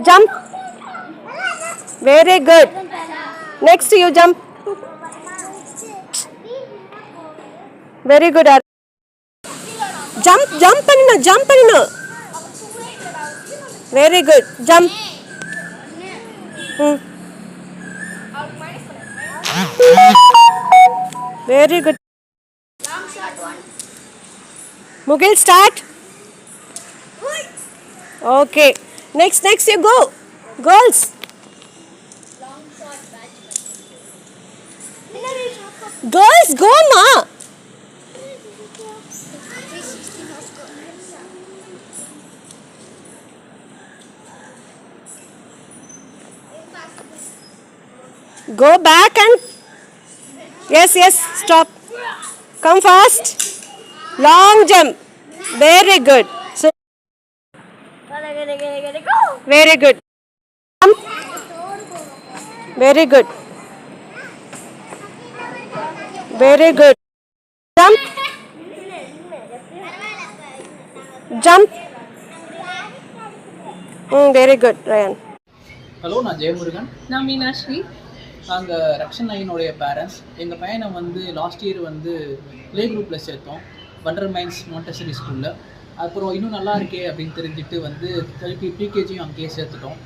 Jump. Very good. Next you jump. Very good. Jump பண்ணு. Very good. Jump. Very good. Mugil, start. Okay. Next you go. Girls. Girls, go ma. Go back and yes, stop. Come fast. Long jump. Very good. So very good. Jump. Very good. Very good. Jump. Very good, Ryan. Hello, நான் ஜெயமுருகன். நான் மீனாஸ்ரீ. நாங்கள் Rakshan ஐயனுடைய parents. எங்கள் பையனை வந்து last year வந்து play குரூப்பில் சேர்த்தோம், wonder mines மாண்டெசரி ஸ்கூலில். அப்புறம் இன்னும் நல்லா இருக்கே அப்படின்னு தெரிஞ்சுட்டு வந்து திருப்பி ப்ரீகேஜியும் அங்கேயே சேர்த்துட்டோம்.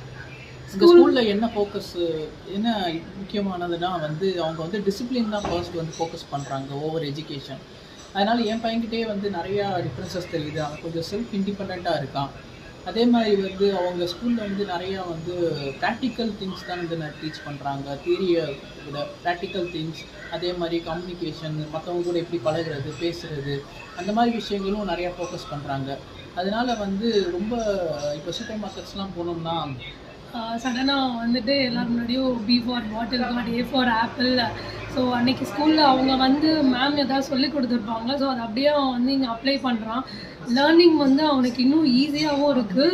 இந்த ஸ்கூலில் என்ன என்ன முக்கியமானதுன்னா வந்து அவங்க வந்து டிசிப்ளின் தான் ஃபர்ஸ்ட் வந்து ஃபோக்கஸ் பண்ணுறாங்க ஓவர் எஜுகேஷன். அதனால் என் பையன்கிட்டே வந்து நிறையா டிஃப்ரென்சஸ் தெரியுது. அவன் கொஞ்சம் செல்ஃப் இண்டிபெண்ட்டாக இருக்கான். அதே மாதிரி வந்து அவங்க ஸ்கூலில் வந்து நிறையா வந்து ப்ராக்டிக்கல் திங்ஸ் தான் வந்து டீச் பண்ணுறாங்க. தியரியை விட ப்ராக்டிக்கல் திங்ஸ், அதே மாதிரி கம்யூனிகேஷன், மற்றவங்க கூட எப்படி பழகிறது, பேசுகிறது, அந்த மாதிரி விஷயங்களும் நிறையா ஃபோக்கஸ் பண்ணுறாங்க. அதனால் வந்து ரொம்ப இப்போ சூப்பர் மார்க்கெட்ஸ்லாம் போனோம்னா சடனாக வந்துட்டு எல்லோரும் முன்னாடியும் B for bottle card, A for apple. So அன்றைக்கி ஸ்கூலில் அவங்க வந்து மேம் எதாவது சொல்லி கொடுத்துருப்பாங்க. ஸோ அதை அப்படியே அவன் வந்து இங்கே அப்ளை பண்ணுறான். லேர்னிங் வந்து அவனுக்கு இன்னும் ஈஸியாகவும் இருக்குது.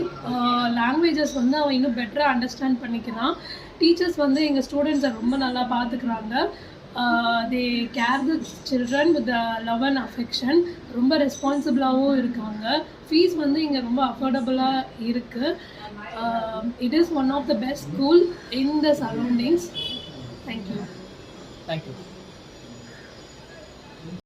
லாங்குவேஜஸ் வந்து அவன் இன்னும் பெட்டராக அண்டர்ஸ்டாண்ட் பண்ணிக்கிறான். டீச்சர்ஸ் வந்து எங்கள் ஸ்டூடெண்ட்ஸை ரொம்ப நல்லா பார்த்துக்குறாங்க. தே care the children with love and affection. ரொம்ப ரெஸ்பான்சிபிளாகவும் இருக்காங்க. ஃபீஸ் வந்து இங்கே ரொம்ப அஃபோர்டபுளாக இருக்குது. It is one of the best school in the surroundings. Thank you.